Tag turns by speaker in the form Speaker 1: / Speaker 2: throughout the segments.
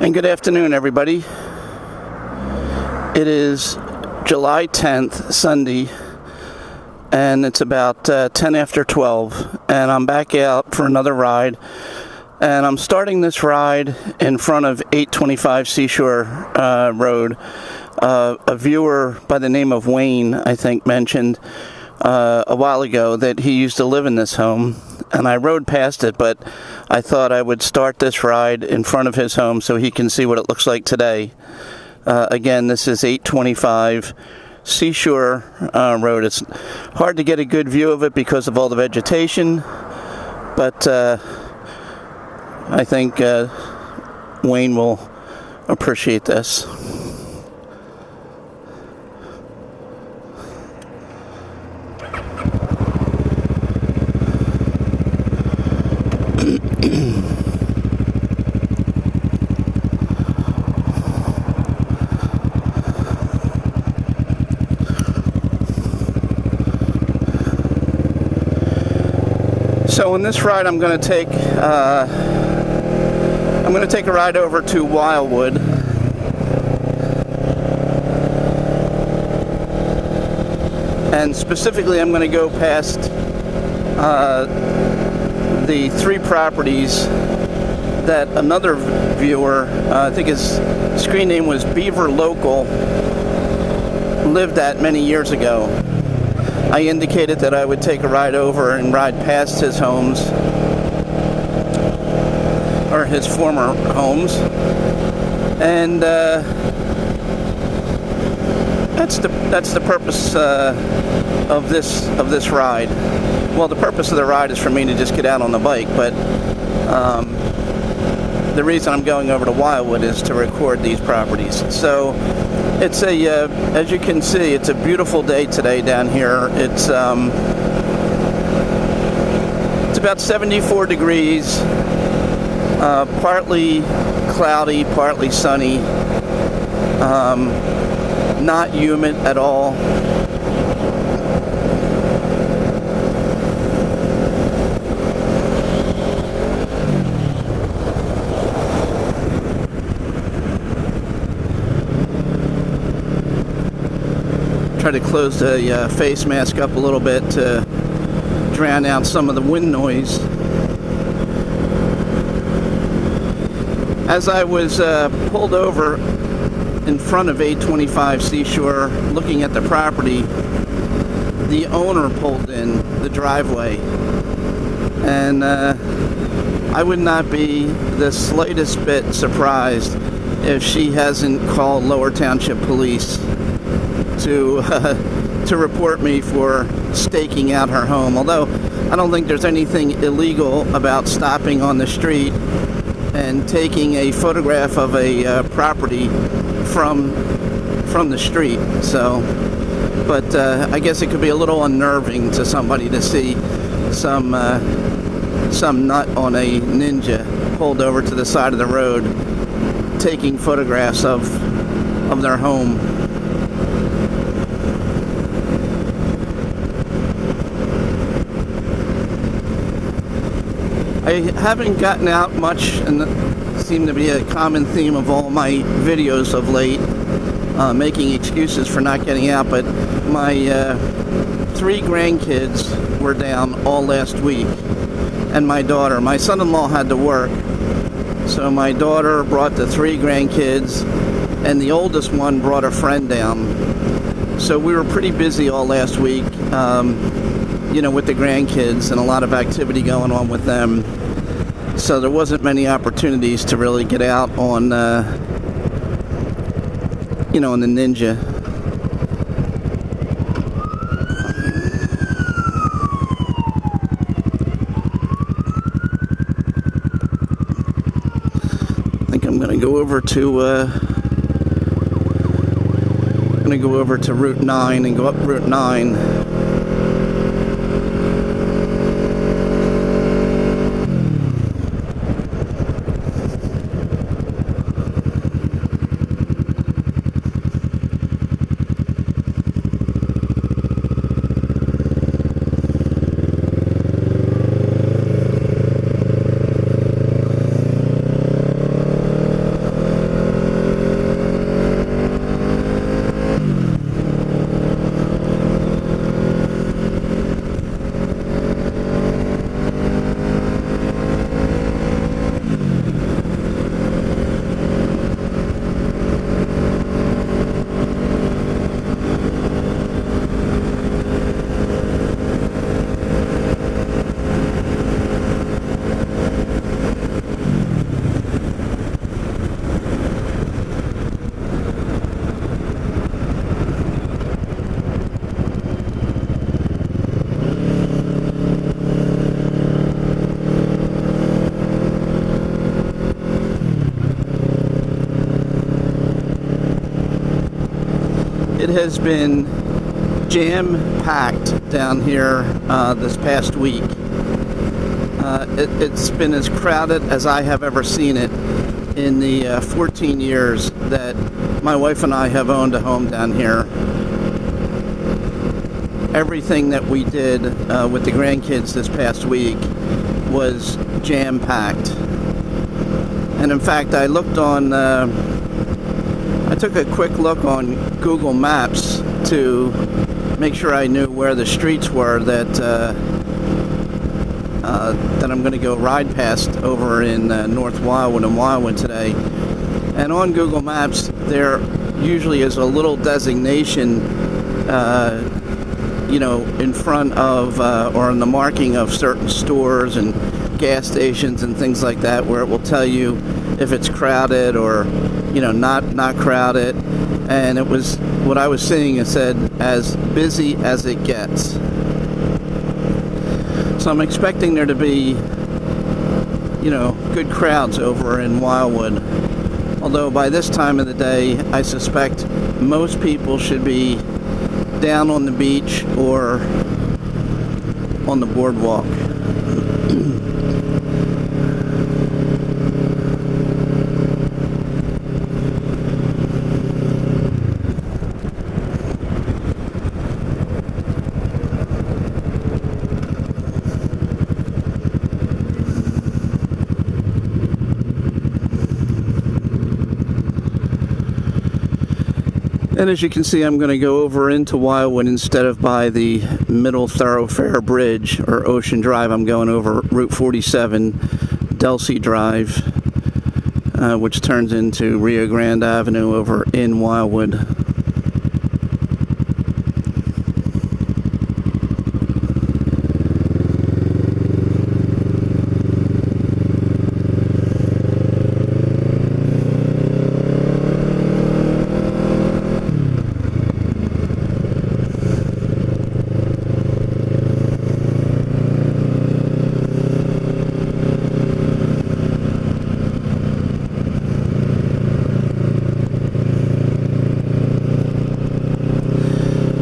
Speaker 1: And good afternoon, everybody. It is July 10th, Sunday, and it's about 10 after 12, and I'm back out for another ride. And I'm starting this ride in front of 825 Seashore Road. A viewer by the name of Wayne, I think, mentioned a while ago that he used to live in this home, and I rode past it, but I thought I would start this ride in front of his home so he can see what it looks like today. Again, this is 825 Seashore Road. It's hard to get a good view of it because of all the vegetation, but I think Wayne will appreciate this. So in this ride, I'm going to take a ride over to Wildwood, and specifically, I'm going to go past the three properties that another viewer, I think his screen name was Beaver Local, lived at many years ago. I indicated that I would take a ride over and ride past his homes, or his former homes, and that's the purpose of this ride. Well, the purpose of the ride is for me to just get out on the bike, but the reason I'm going over to Wildwood is to record these properties. So it's as you can see, it's a beautiful day today down here. It's about 74 degrees, partly cloudy, partly sunny, not humid at all. Try to close the face mask up a little bit to drown out some of the wind noise. As I was pulled over in front of 825 Seashore looking at the property, the owner pulled in the driveway, and I would not be the slightest bit surprised if she hasn't called Lower Township Police to report me for staking out her home. Although I don't think there's anything illegal about stopping on the street and taking a photograph of a property from the street. So, but I guess it could be a little unnerving to somebody to see some nut on a Ninja pulled over to the side of the road taking photographs of their home. I haven't gotten out much, and it seemed to be a common theme of all my videos of late, making excuses for not getting out, but my 3 grandkids were down all last week, and my daughter. My son-in-law had to work, so my daughter brought the 3 grandkids, and the oldest one brought a friend down. So we were pretty busy all last week, with the grandkids, and a lot of activity going on with them. So there wasn't many opportunities to really get out on, on the Ninja. I think I'm going to go over to Route 9 and go up Route 9. It has been jam-packed down here this past week. It's been as crowded as I have ever seen it in the 14 years that my wife and I have owned a home down here. Everything that we did with the grandkids this past week was jam-packed. And in fact, I looked on, I took a quick look on Google Maps to make sure I knew where the streets were that I'm going to go ride past over in North Wildwood and Wildwood today. And on Google Maps, there usually is a little designation, in front of or on the marking of certain stores and gas stations and things like that, where it will tell you if it's crowded or, not crowded. And it was, what I was seeing, it said, as busy as it gets. So I'm expecting there to be, good crowds over in Wildwood. Although by this time of the day, I suspect most people should be down on the beach or on the boardwalk. And as you can see, I'm going to go over into Wildwood instead of by the Middle Thoroughfare Bridge or Ocean Drive. I'm going over Route 47, Delsey Drive, which turns into Rio Grande Avenue over in Wildwood.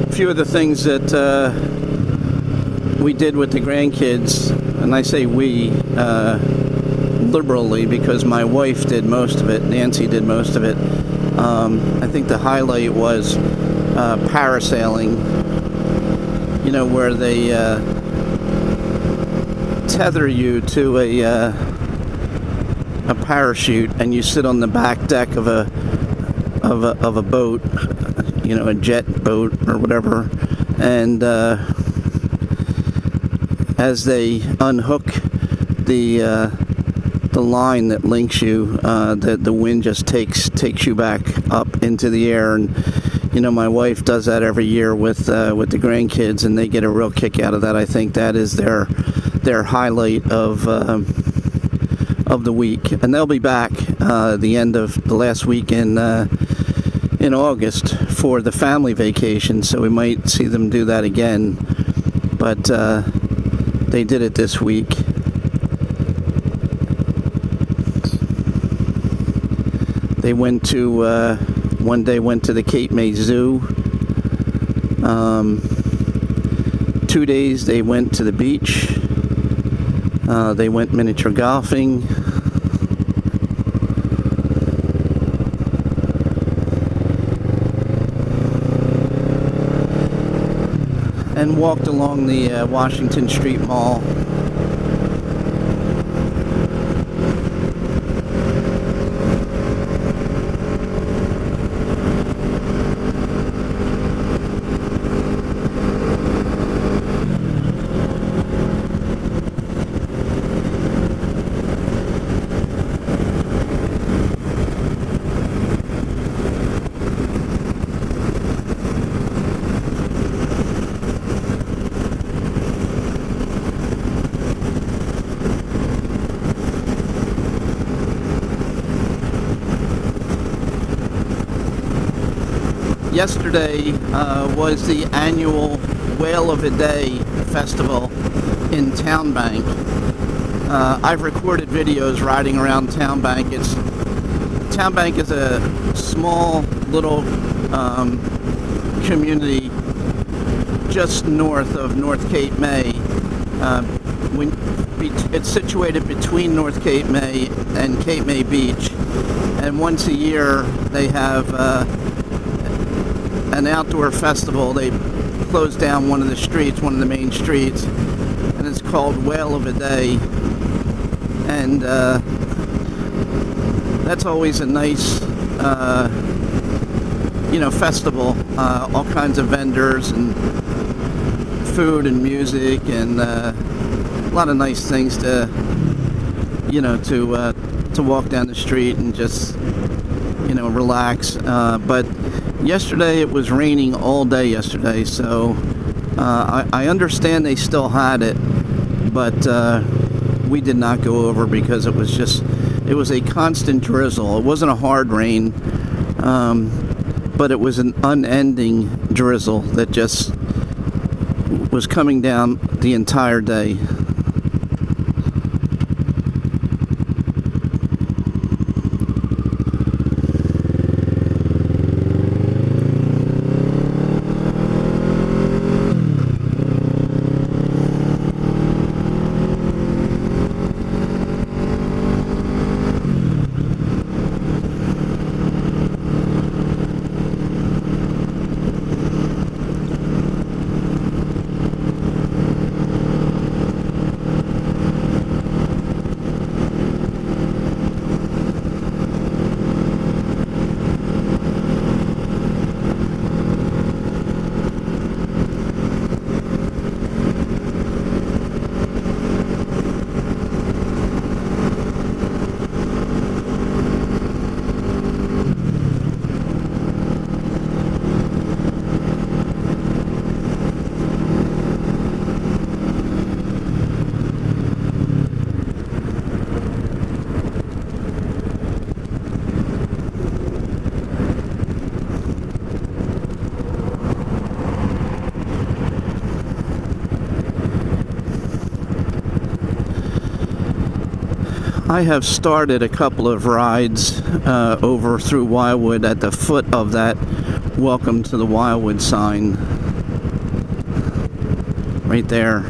Speaker 1: A few of the things that we did with the grandkids, and I say we liberally because my wife did most of it, Nancy did most of it. I think the highlight was parasailing, where they tether you to a parachute and you sit on the back deck of a boat, a jet boat or whatever, and as they unhook the line that links you, the wind just takes you back up into the air. And my wife does that every year with the grandkids, and they get a real kick out of that. I think that is their highlight of the week, and they'll be back the end of the last week in August for the family vacation, so we might see them do that again, but they did it this week. They went to one day went to the Cape May Zoo. 2 days they went to the beach. They went miniature golfing. And walked along the Washington Street Mall. Yesterday was the annual Whale of a Day festival in Townbank. I've recorded videos riding around Townbank. Townbank is a small little community just north of North Cape May. It's situated between North Cape May and Cape May Beach, and once a year they have an outdoor festival. They close down one of the main streets, and it's called Whale of a Day, and that's always a nice festival. All kinds of vendors and food and music, and a lot of nice things to walk down the street and just relax. But yesterday it was raining all day yesterday, so I understand they still had it, but we did not go over because it was a constant drizzle. It wasn't a hard rain, but it was an unending drizzle that just was coming down the entire day. I have started a couple of rides over through Wildwood at the foot of that "Welcome to the Wildwood" sign right there.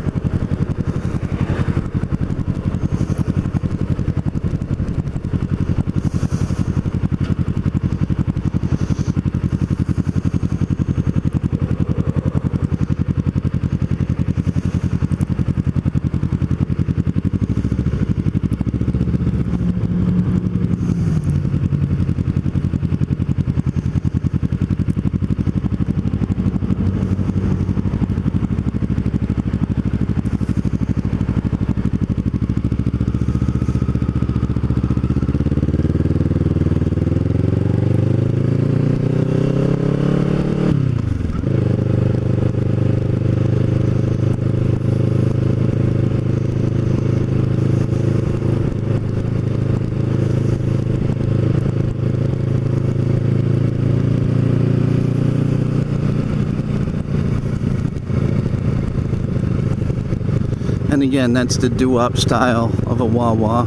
Speaker 1: And again, that's the doo-wop style of a wah-wah.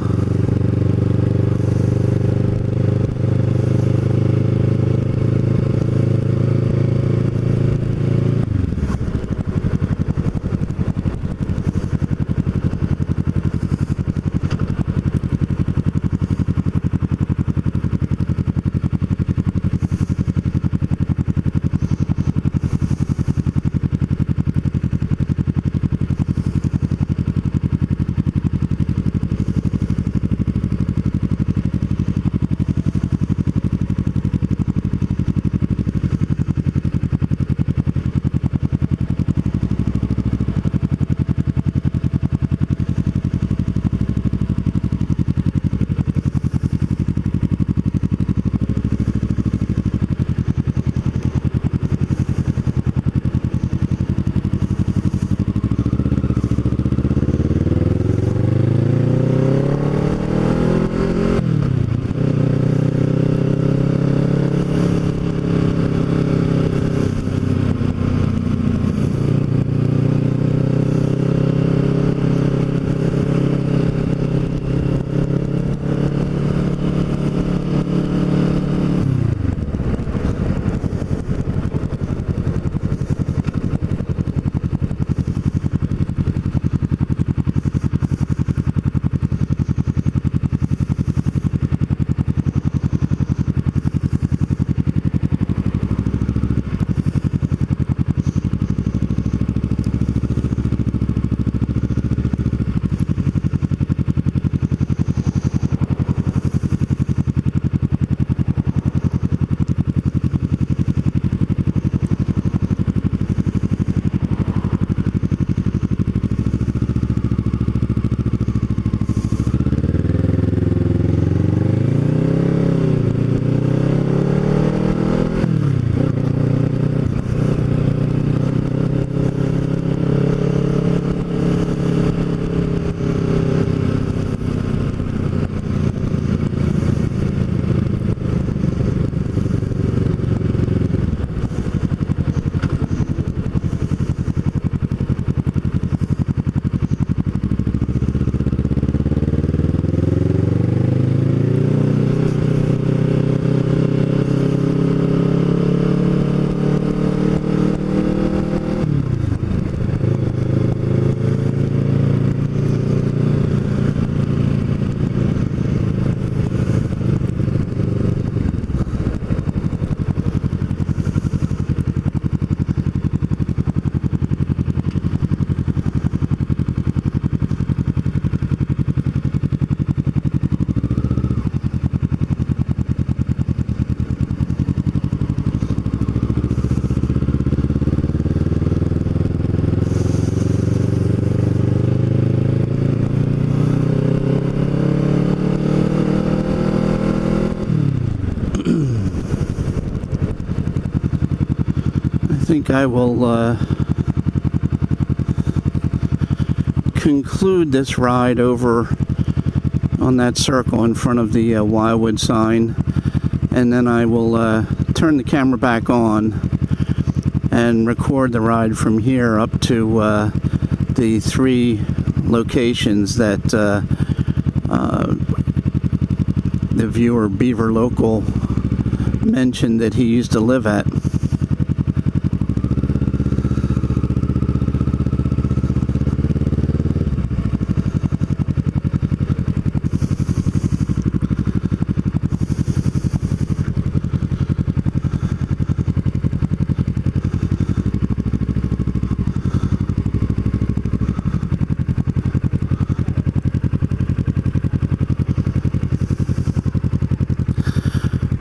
Speaker 1: think I will conclude this ride over on that circle in front of the Wildwood sign, and then I will turn the camera back on and record the ride from here up to the 3 locations that the viewer Beaver Local mentioned that he used to live at.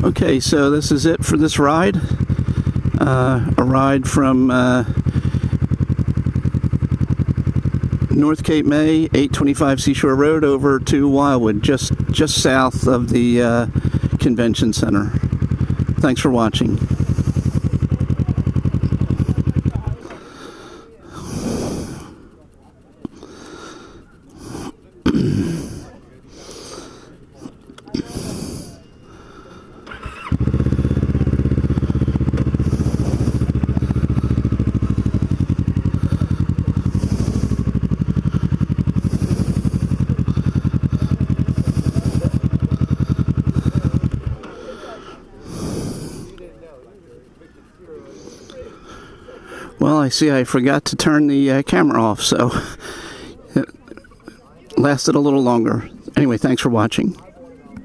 Speaker 1: Okay, so this is it for this ride. A ride from North Cape May, 825 Seashore Road over to Wildwood, just south of the convention center. Thanks for watching. Well, I see I forgot to turn the camera off, so it lasted a little longer. Anyway, thanks for watching.